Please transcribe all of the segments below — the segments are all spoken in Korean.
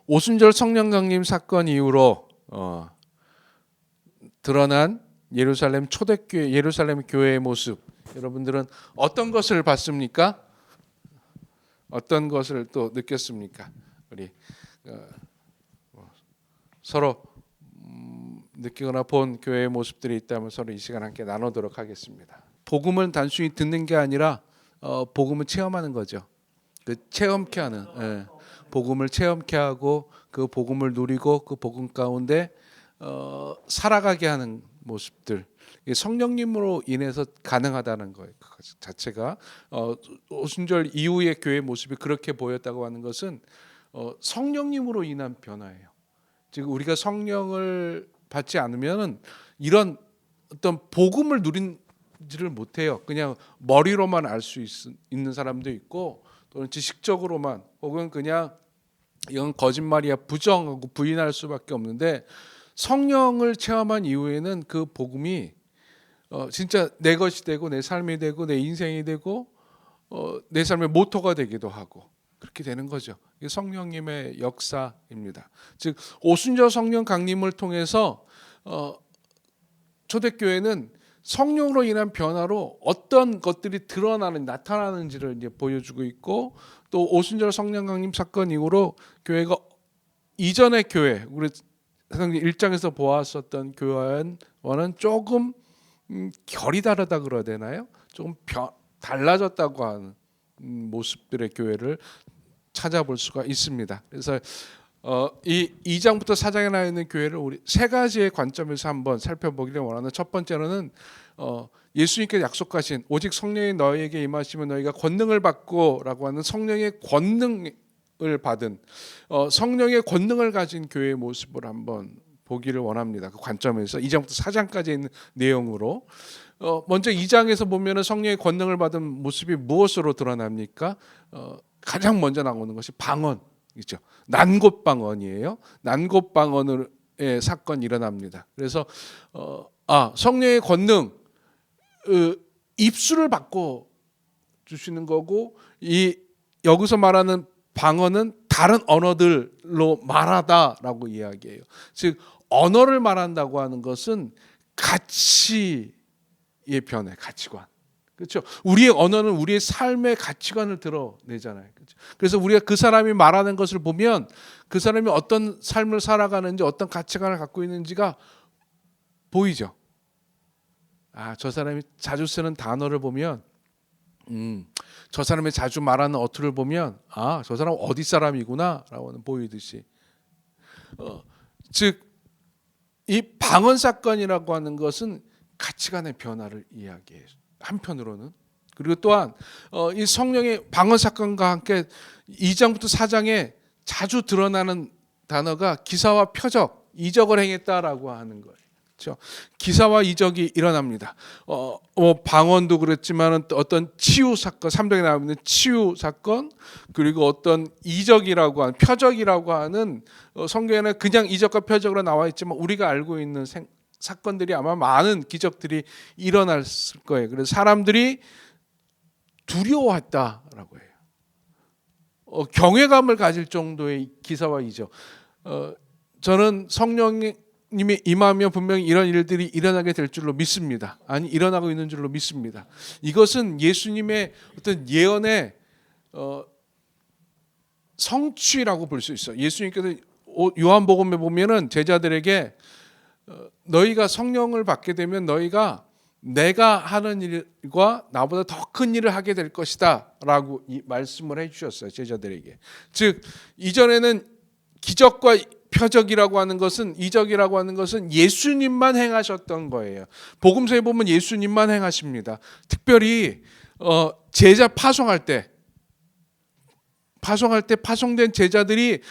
오순절 성령 강림 사건 이후로 드러난 예루살렘 초대교회, 예루살렘 교회의 모습, 여러분들은 어떤 것을 봤습니까? 어떤 것을 또 느꼈습니까? 우리 서로 느끼거나 본 교회의 모습들이 있다면 서로 이 시간 함께 나누도록 하겠습니다. 복음은 단순히 듣는 게 아니라 복음을 체험하는 거죠. 그 체험케 하는, 복음을 체험케 하고 그 복음을 누리고 그 복음 가운데 살아가게 하는 모습들, 성령님으로 인해서 가능하다는 거예요. 그 자체가 오순절 이후의 교회 모습이 그렇게 보였다고 하는 것은 성령님으로 인한 변화예요. 즉 우리가 성령을 받지 않으면 이런 어떤 복음을 누리지를 못해요. 그냥 머리로만 알 수 있는 사람도 있고, 또는 지식적으로만, 혹은 그냥 이건 거짓말이야 부정하고 부인할 수밖에 없는데, 성령을 체험한 이후에는 그 복음이 진짜 내 것이 되고 내 삶이 되고 내 인생이 되고 내 삶의 모토가 되기도 하고 그렇게 되는 거죠. 이게 성령님의 역사입니다. 즉 오순절 성령 강림을 통해서 초대교회는 성령으로 인한 변화로 어떤 것들이 나타나는지를 이제 보여주고 있고, 또 오순절 성령 강림 사건 이후로 교회가 이전의 교회, 우리 1장에서 보았었던 교회와는 조금 결이 다르다 그래야 되나요? 조금 달라졌다고 하는 모습들의 교회를 찾아볼 수가 있습니다. 그래서 이 2장부터 4장에 나와 있는 교회를 우리 세 가지의 관점에서 한번 살펴보기를 원하는, 첫 번째로는 예수님께서 약속하신 오직 성령이 너희에게 임하시면 너희가 권능을 받고라고 하는 성령의 권능을 받은 성령의 권능을 가진 교회의 모습을 한번 보기를 원합니다. 그 관점에서 2장부터 4장까지 있는 내용으로 먼저 2장에서 보면은 성령의 권능을 받은 모습이 무엇으로 드러납니까? 가장 먼저 나오는 것이 방언이죠. 난곳 방언이에요. 난곳 방언의 사건이 일어납니다. 그래서 성령의 권능, 입술을 바꿔 주시는 거고, 이 여기서 말하는 방언은 다른 언어들로 말하다라고 이야기해요. 즉 언어를 말한다고 하는 것은 가치의 변해, 가치관. 그렇죠? 우리의 언어는 우리의 삶의 가치관을 드러내잖아요. 그렇죠? 그래서 우리가 그 사람이 말하는 것을 보면 그 사람이 어떤 삶을 살아가는지, 어떤 가치관을 갖고 있는지가 보이죠. 저 사람이 자주 쓰는 단어를 보면, 저 사람이 자주 말하는 어투를 보면 저 사람 어디 사람이구나라고는 보이듯이, 즉 이 방언 사건이라고 하는 것은 가치관의 변화를 이야기해요. 한편으로는. 그리고 또한 이 성령의 방언 사건과 함께 2장부터 4장에 자주 드러나는 단어가 기사와 표적, 이적을 행했다라고 하는 거예요. 그렇죠? 기사와 이적이 일어납니다. 방언도 그렇지만 어떤 치유 사건, 3장에 나오는 치유 사건, 그리고 어떤 이적이라고 하는, 표적이라고 하는, 성경에는 그냥 이적과 표적으로 나와 있지만 우리가 알고 있는 사건들이 아마 많은 기적들이 일어났을 거예요. 그래서 사람들이 두려워했다라고 해요. 경외감을 가질 정도의 기사와 이적. 저는 성령님이 임하면 분명히 이런 일들이 일어나게 될 줄로 믿습니다. 아니, 일어나고 있는 줄로 믿습니다. 이것은 예수님의 어떤 예언의 성취라고 볼 수 있어요. 예수님께서 요한복음에 보면은 제자들에게 너희가 성령을 받게 되면 너희가 내가 하는 일과 나보다 더 큰 일을 하게 될 것이다 라고 말씀을 해주셨어요. 제자들에게. 즉 이전에는 기적과 표적이라고 하는 것은, 이적이라고 하는 것은 예수님만 행하셨던 거예요. 복음서에 보면 예수님만 행하십니다. 특별히 제자 파송할 때 파송된 제자들이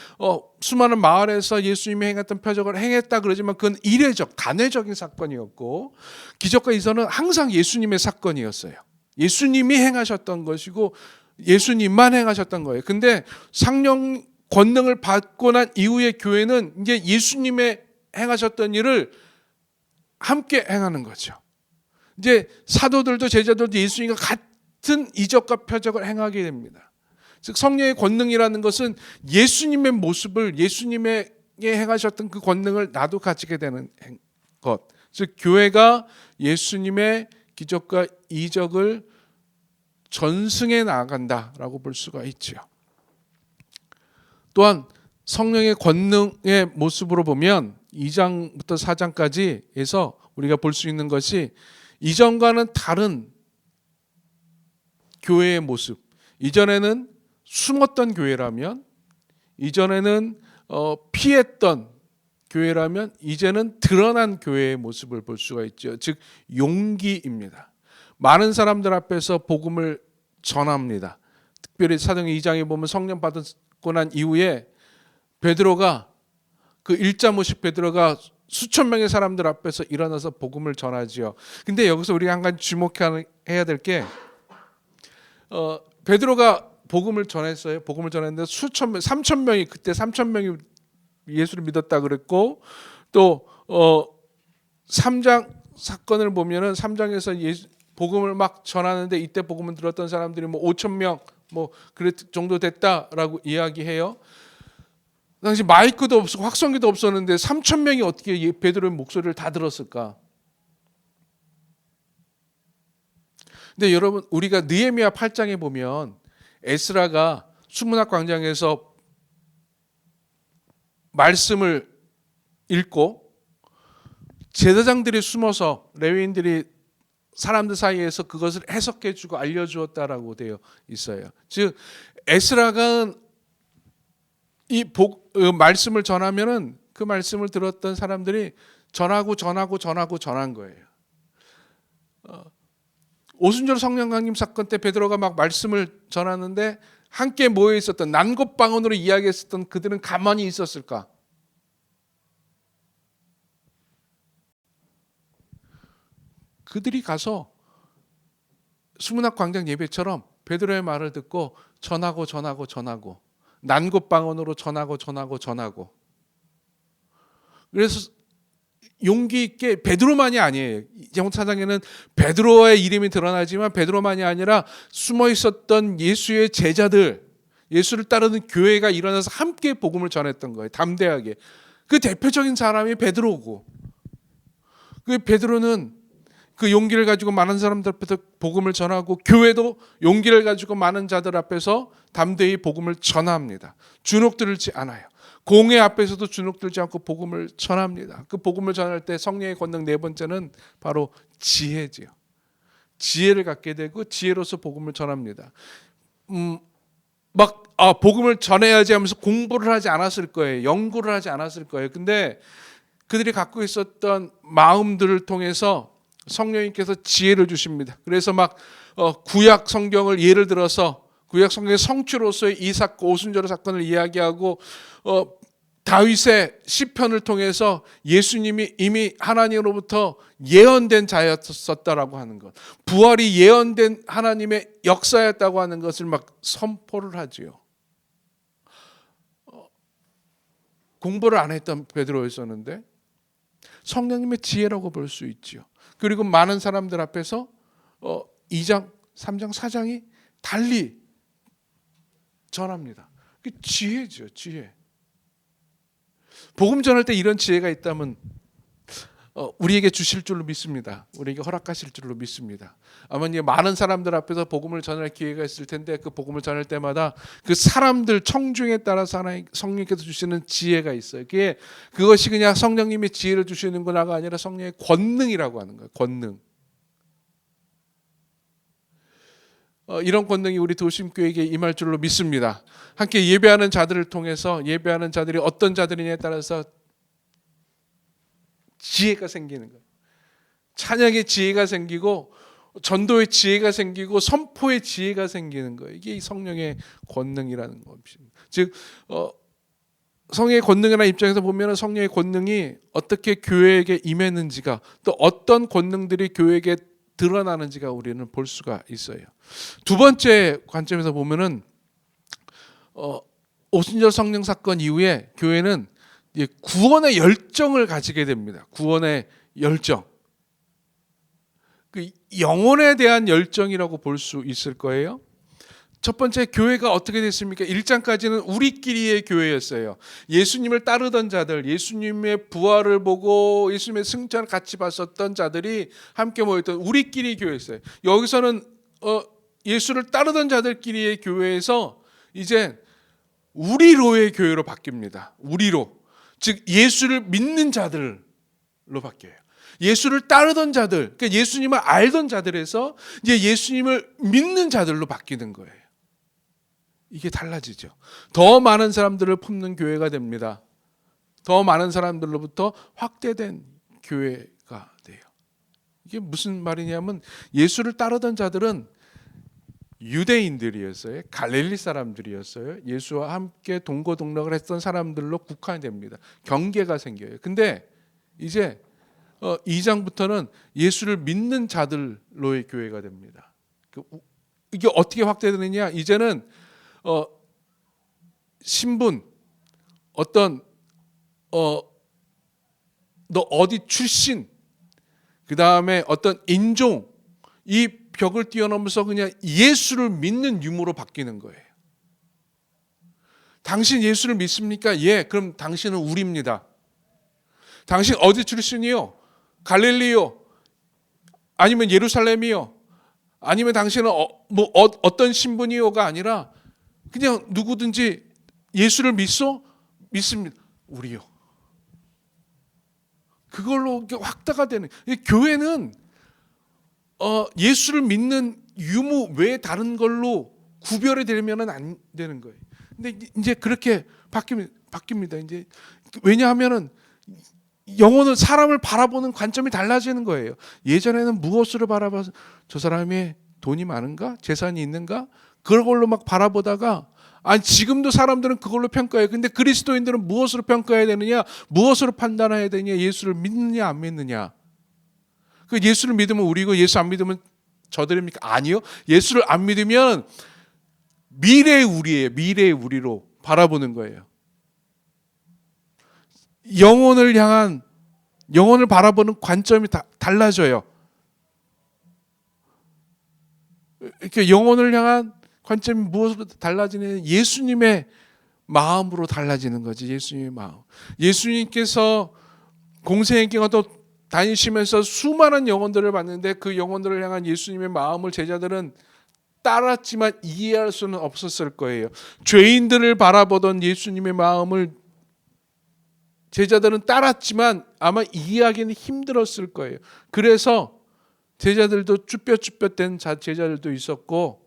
수많은 마을에서 예수님이 행했던 표적을 행했다 그러지만 그건 이례적, 단회적인 사건이었고, 기적과 이선은 항상 예수님의 사건이었어요. 예수님이 행하셨던 것이고 예수님만 행하셨던 거예요. 근데 성령 권능을 받고 난 이후의 교회는 이제 예수님의 행하셨던 일을 함께 행하는 거죠. 이제 사도들도 제자들도 예수님과 같은 이적과 표적을 행하게 됩니다. 즉 성령의 권능이라는 것은 예수님의 모습을, 예수님의 행하셨던 그 권능을 나도 가지게 되는 것. 즉 교회가 예수님의 기적과 이적을 전승해 나아간다라고 볼 수가 있죠. 또한 성령의 권능의 모습으로 보면 2장부터 4장까지에서 우리가 볼 수 있는 것이 이전과는 다른 교회의 모습. 이전에는 숨었던 교회라면, 이전에는 피했던 교회라면, 이제는 드러난 교회의 모습을 볼 수가 있죠. 즉 용기입니다. 많은 사람들 앞에서 복음을 전합니다. 특별히 사도행전 2장에 보면 성령 받고 난 이후에 베드로가 그 일자 모식 베드로가 수천 명의 사람들 앞에서 일어나서 복음을 전하지요. 근데 여기서 우리가 한 가지 주목해야 될 게 베드로가 복음을 전했어요. 복음을 전했는데 수천 명, 3천 명이 그때 3천 명이 예수를 믿었다 그랬고 또 3장 사건을 보면은 3장에서 복음을 막 전하는데 이때 복음을 들었던 사람들이 뭐 5천 명 뭐 그럴 정도 됐다라고 이야기해요. 당시 마이크도 없고 확성기도 없었는데 3천 명이 어떻게 베드로의 목소리를 다 들었을까? 근데 여러분 우리가 느헤미야 8장에 보면 에스라가 수문학 광장에서 말씀을 읽고 제사장들이 숨어서 레위인들이 사람들 사이에서 그것을 해석해주고 알려주었다라고 되어 있어요. 즉 에스라가 이 말씀을 전하면은 그 말씀을 들었던 사람들이 전한 거예요. 오순절 성령 강림 사건 때 베드로가 막 말씀을 전하는데 함께 모여 있었던 난곳방언으로 이야기했었던 그들은 가만히 있었을까? 그들이 가서 수문학 광장 예배처럼 베드로의 말을 듣고 전하고 난곳방언으로 전하고 그래서 용기 있게 베드로만이 아니에요. 이장 4장에는 베드로의 이름이 드러나지만 베드로만이 아니라 숨어 있었던 예수의 제자들, 예수를 따르는 교회가 일어나서 함께 복음을 전했던 거예요. 담대하게. 그 대표적인 사람이 베드로고 그 베드로는 그 용기를 가지고 많은 사람들 앞에서 복음을 전하고 교회도 용기를 가지고 많은 자들 앞에서 담대히 복음을 전합니다. 주눅들지 않아요. 공회 앞에서도 주눅들지 않고 복음을 전합니다. 그 복음을 전할 때 성령의 권능 네 번째는 바로 지혜지요. 지혜를 갖게 되고 지혜로서 복음을 전합니다. 복음을 전해야지 하면서 공부를 하지 않았을 거예요. 연구를 하지 않았을 거예요. 근데 그들이 갖고 있었던 마음들을 통해서 성령님께서 지혜를 주십니다. 그래서 구약 성경을 예를 들어서 구약 성경의 성취로서의 이 사건, 오순절 사건을 이야기하고 다윗의 시편을 통해서 예수님이 이미 하나님으로부터 예언된 자였었다라고 하는 것, 부활이 예언된 하나님의 역사였다고 하는 것을 선포를 하지요. 공부를 안 했던 베드로였었는데 성령님의 지혜라고 볼 수 있지요. 그리고 많은 사람들 앞에서 2장, 3장, 4장이 달리 전합니다. 그게 지혜죠, 지혜. 복음 전할 때 이런 지혜가 있다면 우리에게 주실 줄로 믿습니다. 우리에게 허락하실 줄로 믿습니다. 아마 많은 사람들 앞에서 복음을 전할 기회가 있을 텐데 그 복음을 전할 때마다 그 사람들 청중에 따라서 성령께서 주시는 지혜가 있어요. 그것이 그냥 성령님이 지혜를 주시는 거가 아니라 성령의 권능이라고 하는 거예요. 권능. 이런 권능이 우리 도심교회에게 임할 줄로 믿습니다. 함께 예배하는 자들을 통해서 예배하는 자들이 어떤 자들이냐에 따라서 지혜가 생기는 거예요. 찬양의 지혜가 생기고 전도의 지혜가 생기고 선포의 지혜가 생기는 거예요. 이게 성령의 권능이라는 것입니다. 즉 성령의 권능이라는 입장에서 보면 성령의 권능이 어떻게 교회에게 임했는지가 또 어떤 권능들이 교회에게 드러나는지가 우리는 볼 수가 있어요. 두 번째 관점에서 보면은 오순절 성령 사건 이후에 교회는 구원의 열정을 가지게 됩니다. 구원의 열정. 그 영혼에 대한 열정이라고 볼 수 있을 거예요. 첫 번째, 교회가 어떻게 됐습니까? 1장까지는 우리끼리의 교회였어요. 예수님을 따르던 자들, 예수님의 부활을 보고 예수님의 승천을 같이 봤었던 자들이 함께 모였던 우리끼리 교회였어요. 여기서는 예수를 따르던 자들끼리의 교회에서 이제 우리로의 교회로 바뀝니다. 우리로. 즉 예수를 믿는 자들로 바뀌어요. 예수를 따르던 자들, 그러니까 예수님을 알던 자들에서 이제 예수님을 믿는 자들로 바뀌는 거예요. 이게 달라지죠. 더 많은 사람들을 품는 교회가 됩니다. 더 많은 사람들로부터 확대된 교회가 돼요. 이게 무슨 말이냐면 예수를 따르던 자들은 유대인들이었어요. 갈릴리 사람들이었어요. 예수와 함께 동거동락을 했던 사람들로 국한됩니다. 경계가 생겨요. 근데 이제 2장부터는 예수를 믿는 자들로의 교회가 됩니다. 이게 어떻게 확대되느냐? 이제는 신분, 어떤 너 어디 출신, 그 다음에 어떤 인종, 이 벽을 뛰어넘어서 그냥 예수를 믿는 유무로 바뀌는 거예요. 당신 예수를 믿습니까? 예, 그럼 당신은 우리입니다. 당신 어디 출신이요? 갈릴리요? 아니면 예루살렘이요? 아니면 당신은 어떤 신분이요가 아니라 그냥 누구든지 예수를 믿소? 믿습니다. 우리요. 그걸로 확대가 되는. 교회는 예수를 믿는 유무 외에 다른 걸로 구별이 되면은 안 되는 거예요. 근데 이제 그렇게 바뀝니다. 이제 왜냐하면은 영혼은 사람을 바라보는 관점이 달라지는 거예요. 예전에는 무엇으로 바라봐서 저 사람이 돈이 많은가? 재산이 있는가? 그걸로 막 바라보다가 지금도 사람들은 그걸로 평가해요. 근데 그리스도인들은 무엇으로 평가해야 되느냐? 무엇으로 판단해야 되느냐? 예수를 믿느냐 안 믿느냐? 그 예수를 믿으면 우리고 예수 안 믿으면 저들입니까? 아니요. 예수를 안 믿으면 미래의 우리예요. 미래의 우리로 바라보는 거예요. 영혼을 바라보는 관점이 달라져요. 이렇게 영혼을 향한 관점이 무엇으로 달라지느냐? 예수님의 마음으로 달라지는 거지. 예수님의 마음. 예수님께서 공생의 길도 다니시면서 수많은 영혼들을 봤는데 그 영혼들을 향한 예수님의 마음을 제자들은 따랐지만 이해할 수는 없었을 거예요. 죄인들을 바라보던 예수님의 마음을 제자들은 따랐지만 아마 이해하기는 힘들었을 거예요. 그래서 제자들도 쭈뼛쭈뼛된 제자들도 있었고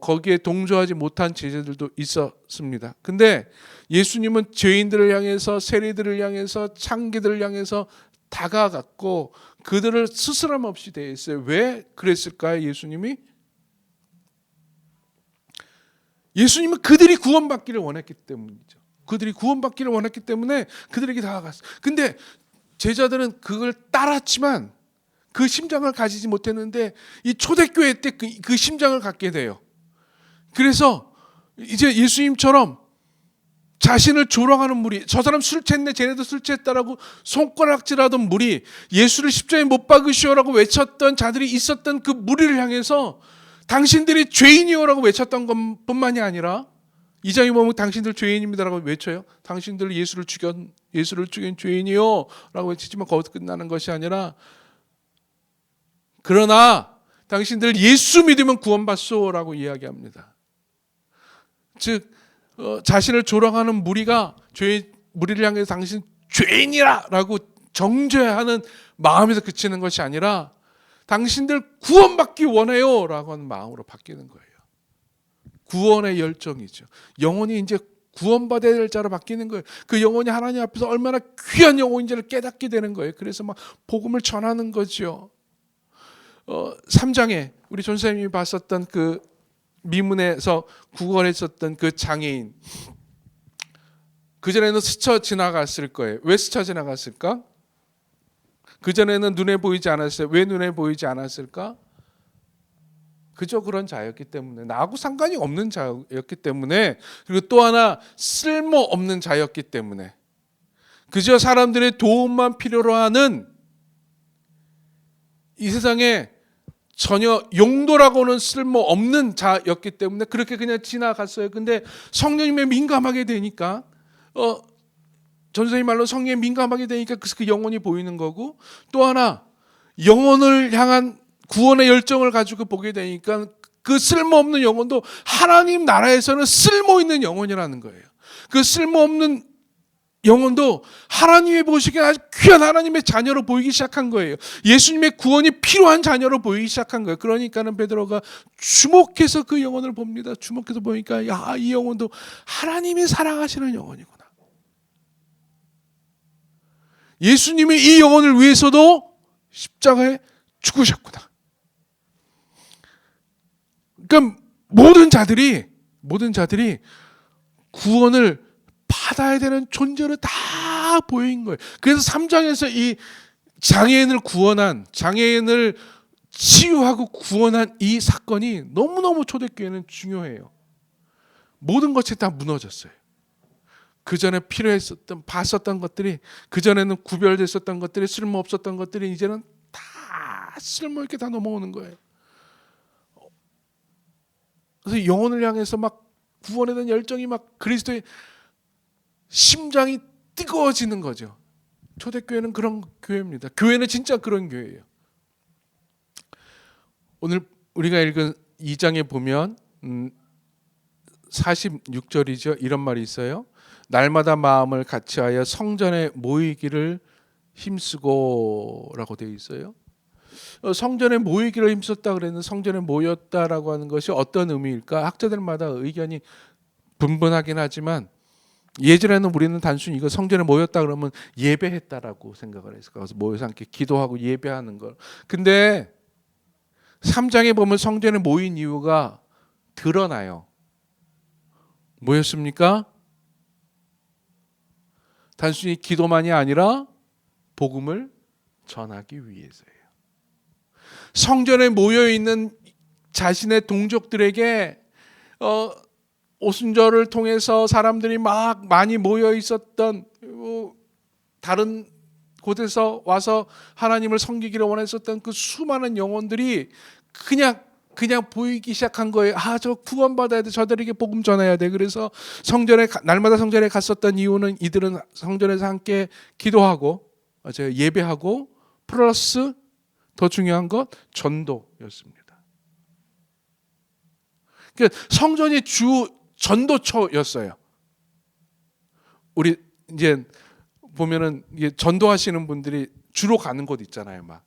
거기에 동조하지 못한 제자들도 있었습니다. 근데 예수님은 죄인들을 향해서, 세리들을 향해서, 창기들을 향해서 다가갔고 그들을 스스럼 없이 대했어요. 왜 그랬을까요? 예수님은 그들이 구원받기를 원했기 때문이죠. 그들이 구원받기를 원했기 때문에 그들에게 다가갔어요. 근데 제자들은 그걸 따랐지만 그 심장을 가지지 못했는데 이 초대교회 때 그 심장을 갖게 돼요. 그래서 이제 예수님처럼 자신을 조롱하는 무리, 저 사람 술 챘네, 쟤네도 술 챘다라고 손가락질하던 무리, 예수를 십자가에 못 박으시오라고 외쳤던 자들이 있었던 그 무리를 향해서 당신들이 죄인이오라고 외쳤던 것뿐만이 아니라 2장에 보면 당신들 죄인입니다라고 외쳐요. 당신들 예수를 죽인 죄인이요라고 외치지만 거기서 끝나는 것이 아니라 그러나 당신들 예수 믿으면 구원받소라고 이야기합니다. 즉 자신을 조롱하는 무리를 향해서 당신 죄인이라고 정죄하는 마음에서 그치는 것이 아니라 당신들 구원받기 원해요라고 하는 마음으로 바뀌는 거예요. 구원의 열정이죠. 영혼이 이제 구원받아야 될 자로 바뀌는 거예요. 그 영혼이 하나님 앞에서 얼마나 귀한 영혼인지를 깨닫게 되는 거예요. 그래서 막 복음을 전하는 거죠. 3장에 우리 전사님이 봤었던 그 미문에서 구걸했었던 그 장애인, 그전에는 스쳐 지나갔을 거예요. 왜 스쳐 지나갔을까? 그전에는 눈에 보이지 않았어요. 왜 눈에 보이지 않았을까? 그저 그런 자였기 때문에, 나하고 상관이 없는 자였기 때문에, 그리고 또 하나 쓸모없는 자였기 때문에, 그저 사람들의 도움만 필요로 하는 이 세상에 전혀 용도라고는 쓸모없는 자였기 때문에 그렇게 그냥 지나갔어요. 근데 성령님에 민감하게 되니까 전선생님 말로 성령에 민감하게 되니까 그 영혼이 보이는 거고, 또 하나 영혼을 향한 구원의 열정을 가지고 보게 되니까 그 쓸모없는 영혼도 하나님 나라에서는 쓸모있는 영혼이라는 거예요. 그 쓸모없는 영혼도 하나님이 보시기에 아주 귀한 하나님의 자녀로 보이기 시작한 거예요. 예수님의 구원이 필요한 자녀로 보이기 시작한 거예요. 그러니까는 베드로가 주목해서 그 영혼을 봅니다. 주목해서 보니까 야, 이 영혼도 하나님이 사랑하시는 영혼이구나. 예수님이 이 영혼을 위해서도 십자가에 죽으셨구나. 그러니까 모든 자들이 구원을 받아야 되는 존재로 다 보인 거예요. 그래서 3장에서 이 장애인을 치유하고 구원한 이 사건이 너무너무 초대교회는 중요해요. 모든 것이 다 무너졌어요. 그 전에 필요했었던, 봤었던 것들이, 그 전에는 구별됐었던 것들이, 쓸모없었던 것들이 이제는 다 쓸모있게 다 넘어오는 거예요. 그래서 영혼을 향해서 막 구원에 대한 열정이 막 그리스도의 심장이 뜨거워지는 거죠. 초대교회는 그런 교회입니다. 교회는 진짜 그런 교회예요. 오늘 우리가 읽은 2장에 보면 46절이죠. 이런 말이 있어요. 날마다 마음을 같이하여 성전에 모이기를 힘쓰고 라고 되어 있어요. 성전에 모이기를 힘썼다 그랬는데 성전에 모였다라고 하는 것이 어떤 의미일까? 학자들마다 의견이 분분하긴 하지만 예전에는 우리는 단순히 이거 성전에 모였다 그러면 예배했다라고 생각을 했을 거예요. 그래서 모여서 함께 기도하고 예배하는 걸. 근데 3장에 보면 성전에 모인 이유가 드러나요. 뭐였습니까? 단순히 기도만이 아니라 복음을 전하기 위해서예요. 성전에 모여 있는 자신의 동족들에게 오순절을 통해서 사람들이 막 많이 모여 있었던, 다른 곳에서 와서 하나님을 섬기기를 원했었던 그 수많은 영혼들이 그냥 보이기 시작한 거예요. 저 구원받아야 돼. 저들에게 복음 전해야 돼. 그래서 날마다 성전에 갔었던 이유는 이들은 성전에서 함께 기도하고 예배하고 플러스 더 중요한 것 전도였습니다. 그러니까 성전이 주 전도처였어요. 우리 이제 보면은 전도하시는 분들이 주로 가는 곳 있잖아요. 막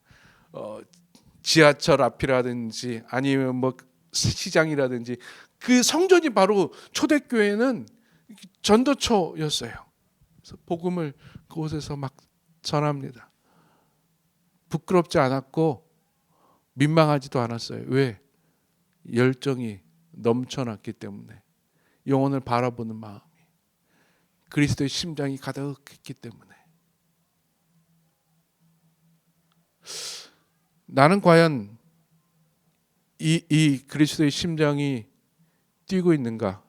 지하철 앞이라든지 아니면 뭐 시장이라든지 그 성전이 바로 초대교회는 전도처였어요. 그래서 복음을 그곳에서 막 전합니다. 부끄럽지 않았고 민망하지도 않았어요. 왜? 열정이 넘쳐났기 때문에. 영혼을 바라보는 마음이, 그리스도의 심장이 가득했기 때문에. 나는 과연 이 그리스도의 심장이 뛰고 있는가?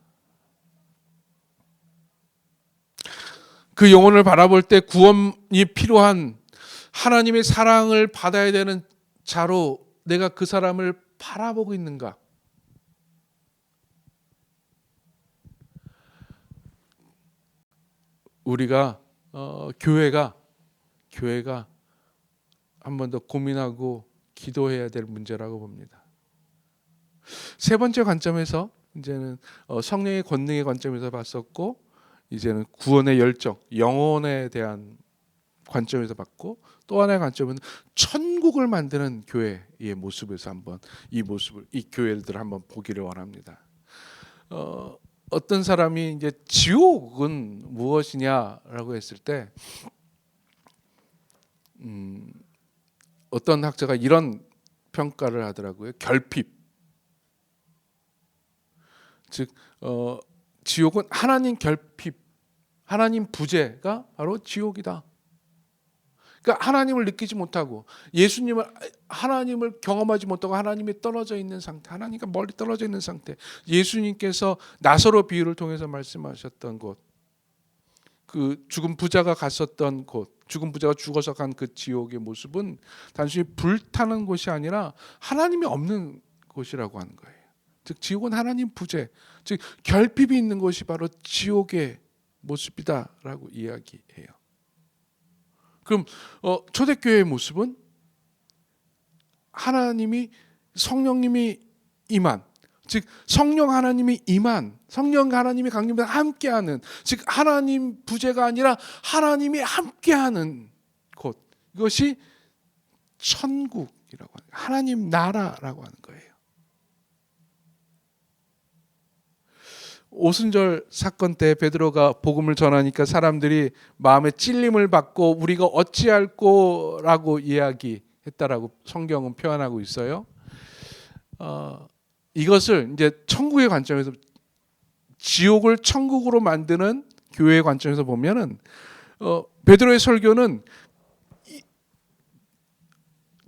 그 영혼을 바라볼 때 구원이 필요한 하나님의 사랑을 받아야 되는 자로 내가 그 사람을 바라보고 있는가? 우리가 교회가 한 번 더 고민하고 기도해야 될 문제라고 봅니다. 세 번째 관점에서 이제는 성령의 권능의 관점에서 봤었고, 이제는 구원의 열정, 영혼에 대한 관점에서 봤고, 또 하나의 관점은 천국을 만드는 교회의 모습에서 한번 이 교회들을 한번 보기를 원합니다. 어떤 사람이 이제 지옥은 무엇이냐라고 했을 때, 어떤 학자가 이런 평가를 하더라고요. 결핍. 즉 지옥은 하나님 결핍, 하나님 부재가 바로 지옥이다. 그러니까 하나님을 느끼지 못하고 하나님을 경험하지 못하고 하나님이 떨어져 있는 상태, 하나님과 멀리 떨어져 있는 상태. 예수님께서 나사로 비유를 통해서 말씀하셨던 곳, 그 죽은 부자가 갔었던 곳, 죽은 부자가 죽어서 간 그 지옥의 모습은 단순히 불타는 곳이 아니라 하나님이 없는 곳이라고 하는 거예요. 즉 지옥은 하나님 부재, 즉 결핍이 있는 곳이 바로 지옥의 모습이다라고 이야기해요. 그럼 초대교회의 모습은 하나님이 성령님이 임한, 즉 성령 하나님이 임한, 성령 하나님이 강림과 함께하는, 즉 하나님 부재가 아니라 하나님이 함께하는 곳, 이것이 천국이라고 하는, 하나님 나라라고 하는 거예요. 오순절 사건 때 베드로가 복음을 전하니까 사람들이 마음에 찔림을 받고 우리가 어찌할꼬라고 이야기했다라고 성경은 표현하고 있어요. 이것을 이제 천국의 관점에서, 지옥을 천국으로 만드는 교회의 관점에서 보면은 베드로의 설교는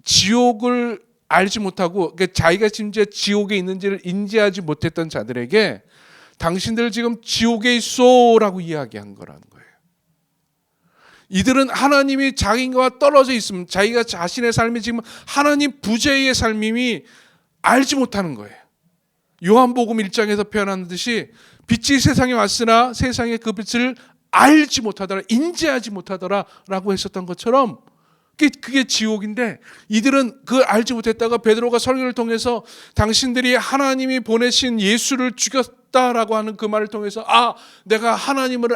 지옥을 알지 못하고, 그러니까 자기가 심지어 지옥에 있는지를 인지하지 못했던 자들에게 당신들 지금 지옥에 있어라고 이야기한 거라는 거예요. 이들은 하나님이 자기와 떨어져 있으면, 자기가 자신의 삶이 지금 하나님 부재의 삶임이 알지 못하는 거예요. 요한복음 1장에서 표현한 듯이 빛이 세상에 왔으나 세상에 그 빛을 알지 못하더라, 인지하지 못하더라라고 했었던 것처럼 그게 지옥인데, 이들은 그걸 알지 못했다가 베드로가 설교를 통해서 당신들이 하나님이 보내신 예수를 죽였다라고 하는 그 말을 통해서, 아, 내가 하나님을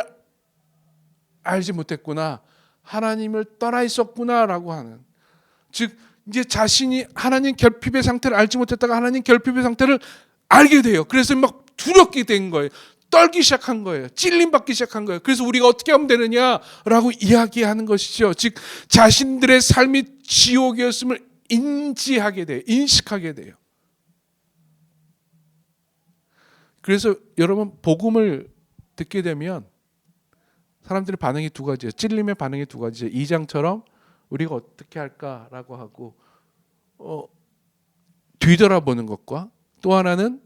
알지 못했구나, 하나님을 떠나 있었구나라고 하는, 즉 이제 자신이 하나님 결핍의 상태를 알지 못했다가 하나님 결핍의 상태를 알게 돼요. 그래서 막 두렵게 된 거예요. 떨기 시작한 거예요. 찔림받기 시작한 거예요. 그래서 우리가 어떻게 하면 되느냐라고 이야기하는 것이죠. 즉 자신들의 삶이 지옥이었음을 인지하게 돼요. 인식하게 돼요. 그래서 여러분, 복음을 듣게 되면 사람들의 반응이 두 가지예요. 찔림의 반응이 두 가지예요. 2장처럼 우리가 어떻게 할까라고 하고 뒤돌아보는 것과, 또 하나는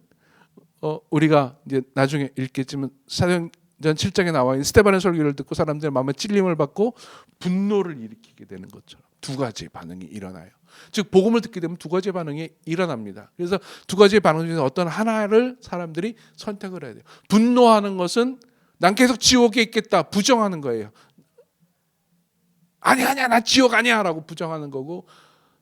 우리가 이제 나중에 읽겠지만 사도행전 7장에 나와 있는 스데반의 설교를 듣고 사람들의 마음에 찔림을 받고 분노를 일으키게 되는 것처럼 두 가지의 반응이 일어나요. 즉 복음을 듣게 되면 두 가지의 반응이 일어납니다. 그래서 두 가지의 반응 중에서 어떤 하나를 사람들이 선택을 해야 돼요. 분노하는 것은 난 계속 지옥에 있겠다, 부정하는 거예요. 아니야 나 지옥 아니야 라고 부정하는 거고,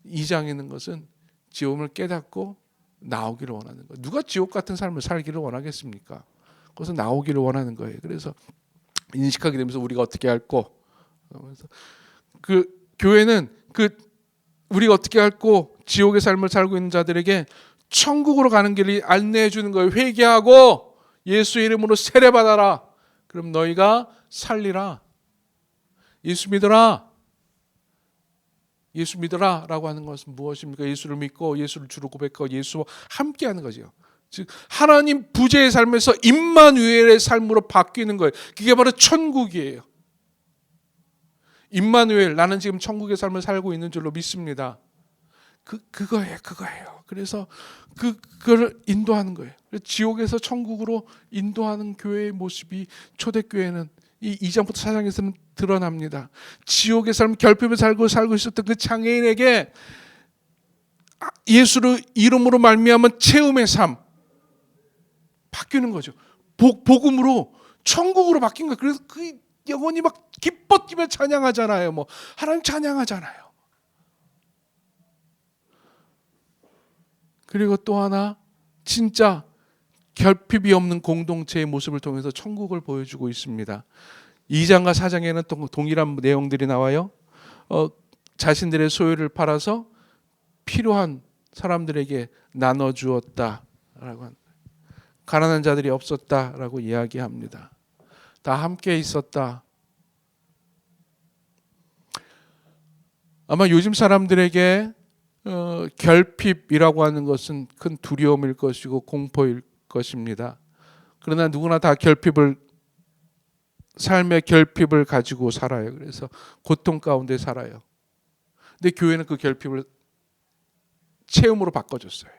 2장에 있는 것은 지옥을 깨닫고 나오기를 원하는 거예요. 누가 지옥 같은 삶을 살기를 원하겠습니까? 그것은 나오기를 원하는 거예요. 그래서 인식하게 되면서 우리가 어떻게 할꼬, 그 교회는 그 우리가 어떻게 할꼬, 지옥의 삶을 살고 있는 자들에게 천국으로 가는 길을 안내해 주는 거예요. 회개하고 예수 이름으로 세례받아라. 그럼 너희가 살리라. 예수 믿어라. 예수 믿어라라고 하는 것은 무엇입니까? 예수를 믿고 예수를 주로 고백하고 예수와 함께하는 거죠. 즉 하나님 부재의 삶에서 임마누엘의 삶으로 바뀌는 거예요. 그게 바로 천국이에요. 임마누엘, 나는 지금 천국의 삶을 살고 있는 줄로 믿습니다. 그거예요. 그래서 그걸 인도하는 거예요. 지옥에서 천국으로 인도하는 교회의 모습이 초대교회는 이 2장부터 4장에서는 드러납니다. 지옥의 삶, 결핍을 살고 있었던 그 장애인에게 예수를 이름으로 말미암은 체험의 삶 바뀌는 거죠. 복음으로 천국으로 바뀐 거예요. 그래서 그 영혼이 막 기뻐 뛰며 찬양하잖아요. 뭐 하나님 찬양하잖아요. 그리고 또 하나, 진짜 결핍이 없는 공동체의 모습을 통해서 천국을 보여주고 있습니다. 2장과 4장에는 또 동일한 내용들이 나와요. 자신들의 소유를 팔아서 필요한 사람들에게 나눠주었다라고 합니다. 가난한 자들이 없었다라고 이야기합니다. 다 함께 있었다. 아마 요즘 사람들에게 결핍이라고 하는 것은 큰 두려움일 것이고 공포일 것입니다. 그러나 누구나 다 삶의 결핍을 가지고 살아요. 그래서 고통 가운데 살아요. 근데 교회는 그 결핍을 체험으로 바꿔줬어요.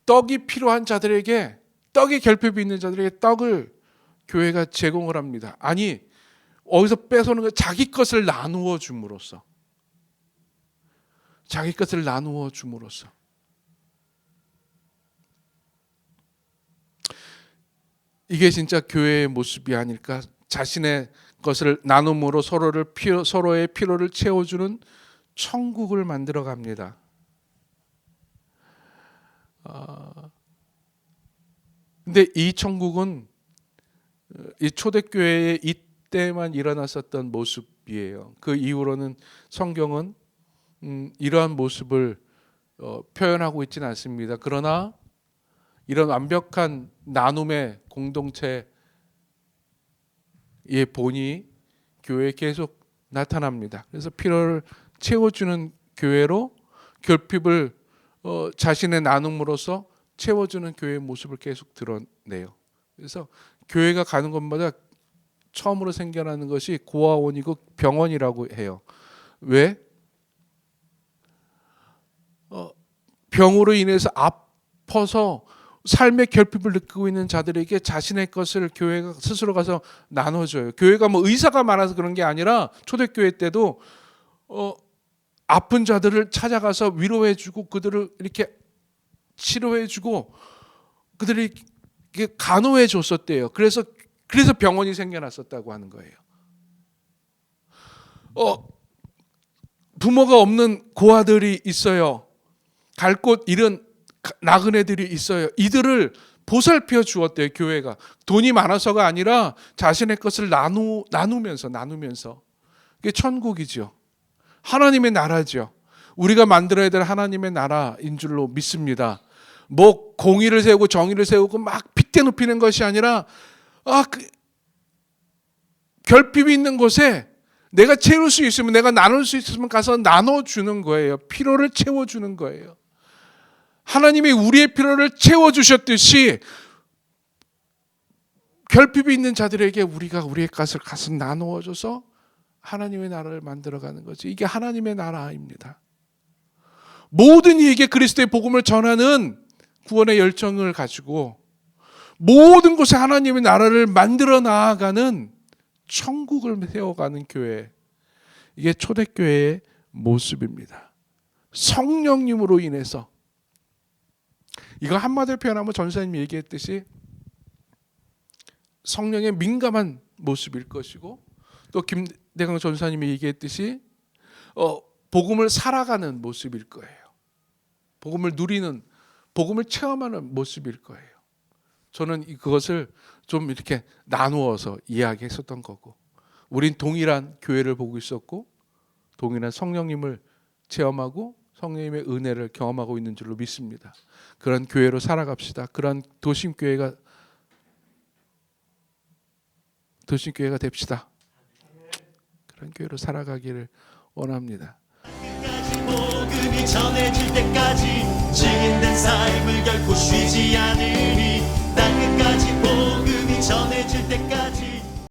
떡이 필요한 자들에게, 떡이 결핍이 있는 자들에게 떡을 교회가 제공을 합니다. 아니, 어디서 뺏어오는 거 자기 것을 나누어 줌으로써 자기 것을 나누어 줌으로써 이게 진짜 교회의 모습이 아닐까. 자신의 것을 나눔으로 서로의 필요를 채워주는 천국을 만들어 갑니다. 근데 이 천국은 이 초대교회의 이때만 일어났었던 모습이에요. 그 이후로는 성경은 이러한 모습을 표현하고 있지는 않습니다. 그러나 이런 완벽한 나눔의 공동체의 본이 교회에 계속 나타납니다. 그래서 필요를 채워주는 교회로 결핍을 자신의 나눔으로서 채워주는 교회의 모습을 계속 드러내요. 그래서 교회가 가는 곳마다 처음으로 생겨나는 것이 고아원이고 병원이라고 해요. 왜? 병으로 인해서 아파서 삶의 결핍을 느끼고 있는 자들에게 자신의 것을 교회가 스스로 가서 나눠줘요. 교회가 뭐 의사가 많아서 그런 게 아니라 초대교회 때도 아픈 자들을 찾아가서 위로해주고 그들을 이렇게 치료해주고 그들이 간호해 줬었대요. 그래서 병원이 생겨났었다고 하는 거예요. 부모가 없는 고아들이 있어요. 갈 곳 잃은 나그네들이 있어요. 이들을 보살펴 주었대요. 교회가 돈이 많아서가 아니라 자신의 것을 나누면서 이게 천국이죠. 하나님의 나라죠. 우리가 만들어야 될 하나님의 나라인 줄로 믿습니다. 뭐 공의를 세우고 정의를 세우고 막 핏대 높이는 것이 아니라 결핍이 있는 곳에 내가 채울 수 있으면, 내가 나눌 수 있으면 가서 나눠주는 거예요. 필요를 채워주는 거예요. 하나님이 우리의 필요를 채워주셨듯이 결핍이 있는 자들에게 우리가 우리의 것을 가서 나누어줘서 하나님의 나라를 만들어가는 거지. 이게 하나님의 나라입니다. 모든 이에게 그리스도의 복음을 전하는 구원의 열정을 가지고 모든 곳에 하나님의 나라를 만들어 나아가는 천국을 세워가는 교회, 이게 초대교회의 모습입니다. 성령님으로 인해서, 이거 한마디로 표현하면 전사님이 얘기했듯이 성령의 민감한 모습일 것이고, 또 김대강 전사님이 얘기했듯이 복음을 살아가는 모습일 거예요. 복음을 누리는, 복음을 체험하는 모습일 거예요. 저는 그것을 좀 이렇게 나누어서 이야기했었던 거고, 우린 동일한 교회를 보고 있었고 동일한 성령님을 체험하고 성령님의 은혜를 경험하고 있는 줄로 믿습니다. 그런 교회로 살아갑시다. 그런 도심교회가 됩시다. 그런 교회로 살아가기를 원합니다. 복음이 전해질 때